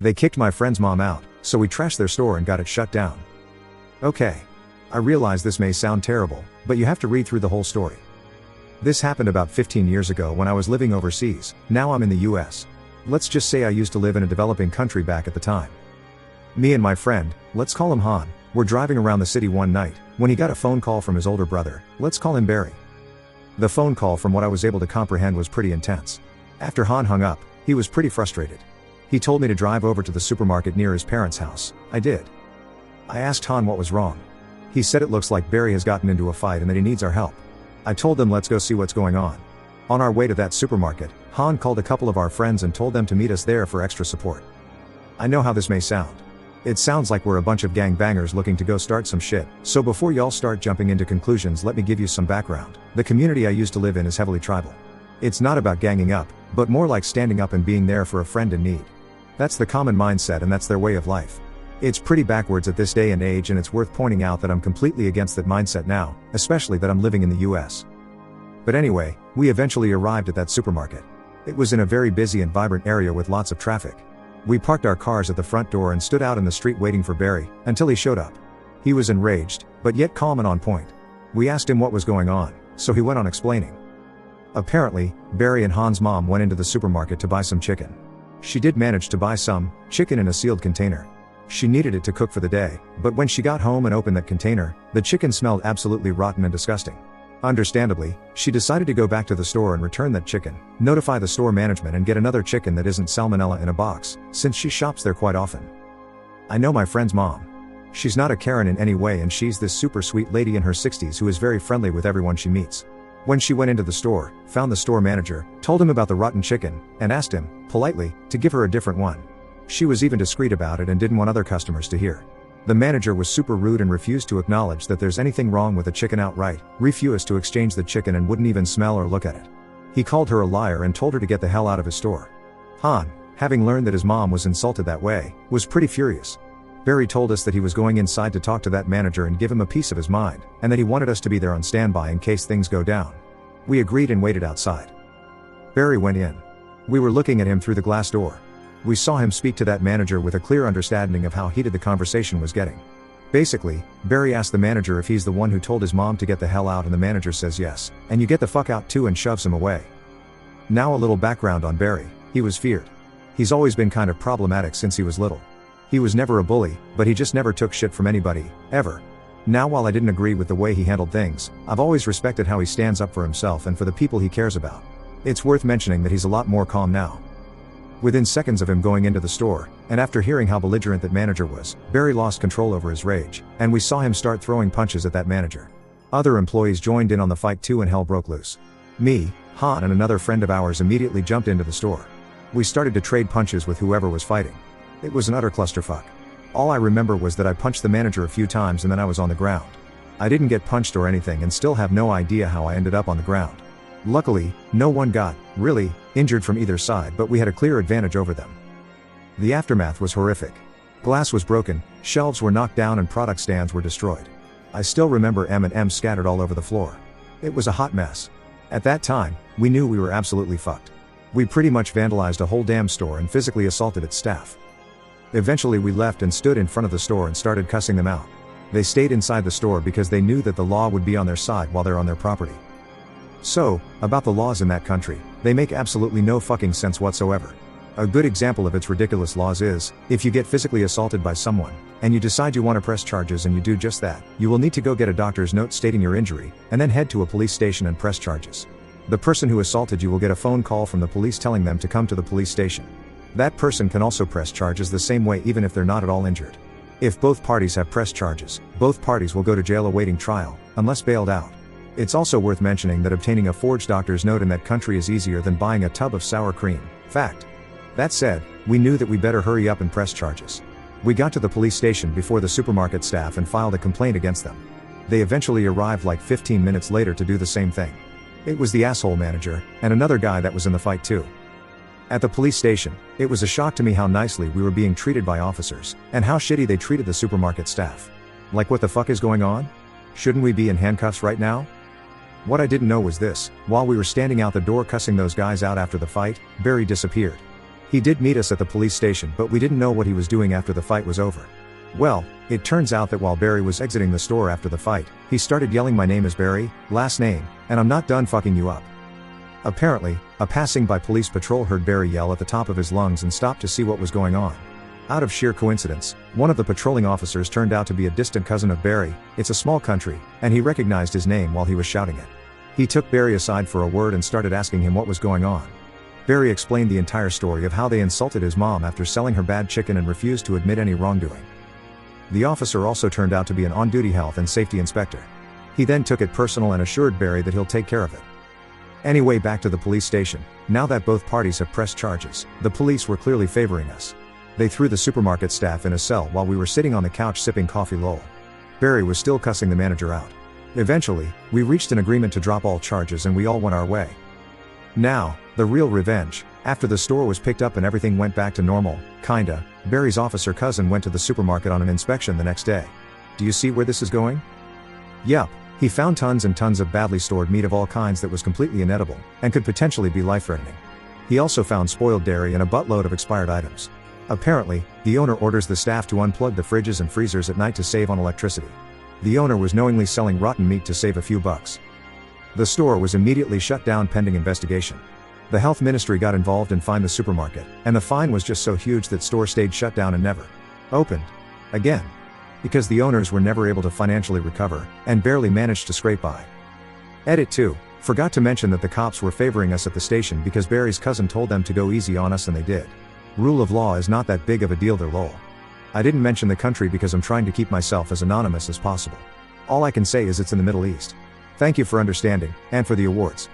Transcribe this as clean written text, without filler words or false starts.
They kicked my friend's mom out, so we trashed their store and got it shut down. Okay. I realize this may sound terrible, but you have to read through the whole story. This happened about 15 years ago when I was living overseas. Now I'm in the US. Let's just say I used to live in a developing country back at the time. Me and my friend, let's call him Han, were driving around the city one night, when he got a phone call from his older brother, let's call him Barry. The phone call, from what I was able to comprehend, was pretty intense. After Han hung up, he was pretty frustrated. He told me to drive over to the supermarket near his parents' house. I did. I asked Han what was wrong. He said it looks like Barry has gotten into a fight and that he needs our help. I told them let's go see what's going on. On our way to that supermarket, Han called a couple of our friends and told them to meet us there for extra support. I know how this may sound. It sounds like we're a bunch of gangbangers looking to go start some shit, so before y'all start jumping into conclusions, let me give you some background. The community I used to live in is heavily tribal. It's not about ganging up, but more like standing up and being there for a friend in need. That's the common mindset and that's their way of life. It's pretty backwards at this day and age, and it's worth pointing out that I'm completely against that mindset now, especially that I'm living in the US. But anyway, we eventually arrived at that supermarket. It was in a very busy and vibrant area with lots of traffic. We parked our cars at the front door and stood out in the street waiting for Barry, until he showed up. He was enraged, but yet calm and on point. We asked him what was going on, so he went on explaining. Apparently, Barry and Han's mom went into the supermarket to buy some chicken. She did manage to buy some chicken in a sealed container. She needed it to cook for the day, but when she got home and opened that container, the chicken smelled absolutely rotten and disgusting. Understandably, she decided to go back to the store and return that chicken, notify the store management, and get another chicken that isn't salmonella in a box, since she shops there quite often. I know my friend's mom. She's not a Karen in any way, and she's this super sweet lady in her 60s who is very friendly with everyone she meets. When she went into the store, found the store manager, told him about the rotten chicken, and asked him, politely, to give her a different one. She was even discreet about it and didn't want other customers to hear. The manager was super rude and refused to acknowledge that there's anything wrong with the chicken outright, refused to exchange the chicken, and wouldn't even smell or look at it. He called her a liar and told her to get the hell out of his store. Han, having learned that his mom was insulted that way, was pretty furious. Barry told us that he was going inside to talk to that manager and give him a piece of his mind, and that he wanted us to be there on standby in case things go down. We agreed and waited outside. Barry went in. We were looking at him through the glass door. We saw him speak to that manager with a clear understanding of how heated the conversation was getting. Basically, Barry asked the manager if he's the one who told his mom to get the hell out, and the manager says yes, and you get the fuck out too, and shoves him away. Now a little background on Barry. He was feared. He's always been kind of problematic since he was little. He was never a bully, but he just never took shit from anybody, ever. Now, while I didn't agree with the way he handled things, I've always respected how he stands up for himself and for the people he cares about. It's worth mentioning that he's a lot more calm now. Within seconds of him going into the store, and after hearing how belligerent that manager was, Barry lost control over his rage, and we saw him start throwing punches at that manager. Other employees joined in on the fight too, and hell broke loose. Me, Han, and another friend of ours immediately jumped into the store. We started to trade punches with whoever was fighting. It was an utter clusterfuck. All I remember was that I punched the manager a few times and then I was on the ground. I didn't get punched or anything and still have no idea how I ended up on the ground. Luckily, no one got, really, injured from either side, but we had a clear advantage over them. The aftermath was horrific. Glass was broken, shelves were knocked down, and product stands were destroyed. I still remember M&Ms scattered all over the floor. It was a hot mess. At that time, we knew we were absolutely fucked. We pretty much vandalized a whole damn store and physically assaulted its staff. Eventually we left and stood in front of the store and started cussing them out. They stayed inside the store because they knew that the law would be on their side while they're on their property. So, about the laws in that country, they make absolutely no fucking sense whatsoever. A good example of its ridiculous laws is, if you get physically assaulted by someone, and you decide you want to press charges and you do just that, you will need to go get a doctor's note stating your injury, and then head to a police station and press charges. The person who assaulted you will get a phone call from the police telling them to come to the police station. That person can also press charges the same way even if they're not at all injured. If both parties have pressed charges, both parties will go to jail awaiting trial, unless bailed out. It's also worth mentioning that obtaining a forged doctor's note in that country is easier than buying a tub of sour cream. Fact. That said, we knew that we better hurry up and press charges. We got to the police station before the supermarket staff and filed a complaint against them. They eventually arrived like 15 minutes later to do the same thing. It was the asshole manager, and another guy that was in the fight too. At the police station, it was a shock to me how nicely we were being treated by officers, and how shitty they treated the supermarket staff. Like, what the fuck is going on? Shouldn't we be in handcuffs right now? What I didn't know was this: while we were standing out the door cussing those guys out after the fight, Barry disappeared. He did meet us at the police station, but we didn't know what he was doing after the fight was over. Well, it turns out that while Barry was exiting the store after the fight, he started yelling, "My name is Barry, last name, and I'm not done fucking you up." Apparently, a passing by police patrol heard Barry yell at the top of his lungs and stopped to see what was going on. Out of sheer coincidence, one of the patrolling officers turned out to be a distant cousin of Barry. It's a small country, and he recognized his name while he was shouting it. He took Barry aside for a word and started asking him what was going on. Barry explained the entire story of how they insulted his mom after selling her bad chicken and refused to admit any wrongdoing. The officer also turned out to be an on-duty health and safety inspector. He then took it personal and assured Barry that he'll take care of it. Anyway, back to the police station. Now that both parties have pressed charges, the police were clearly favoring us. They threw the supermarket staff in a cell while we were sitting on the couch sipping coffee. Lol. Barry was still cussing the manager out. Eventually, we reached an agreement to drop all charges and we all went our way. Now, the real revenge. After the store was picked up and everything went back to normal, kinda, Barry's officer cousin went to the supermarket on an inspection the next day. Do you see where this is going? Yup, he found tons and tons of badly stored meat of all kinds that was completely inedible, and could potentially be life-threatening. He also found spoiled dairy and a buttload of expired items. Apparently, the owner orders the staff to unplug the fridges and freezers at night to save on electricity. The owner was knowingly selling rotten meat to save a few bucks. The store was immediately shut down pending investigation. The health ministry got involved and fined the supermarket, and the fine was just so huge that store stayed shut down and never opened again. Because the owners were never able to financially recover, and barely managed to scrape by. Edit 2. Forgot to mention that the cops were favoring us at the station because Barry's cousin told them to go easy on us and they did. Rule of law is not that big of a deal there, lol. I didn't mention the country because I'm trying to keep myself as anonymous as possible. All I can say is it's in the Middle East. Thank you for understanding, and for the awards.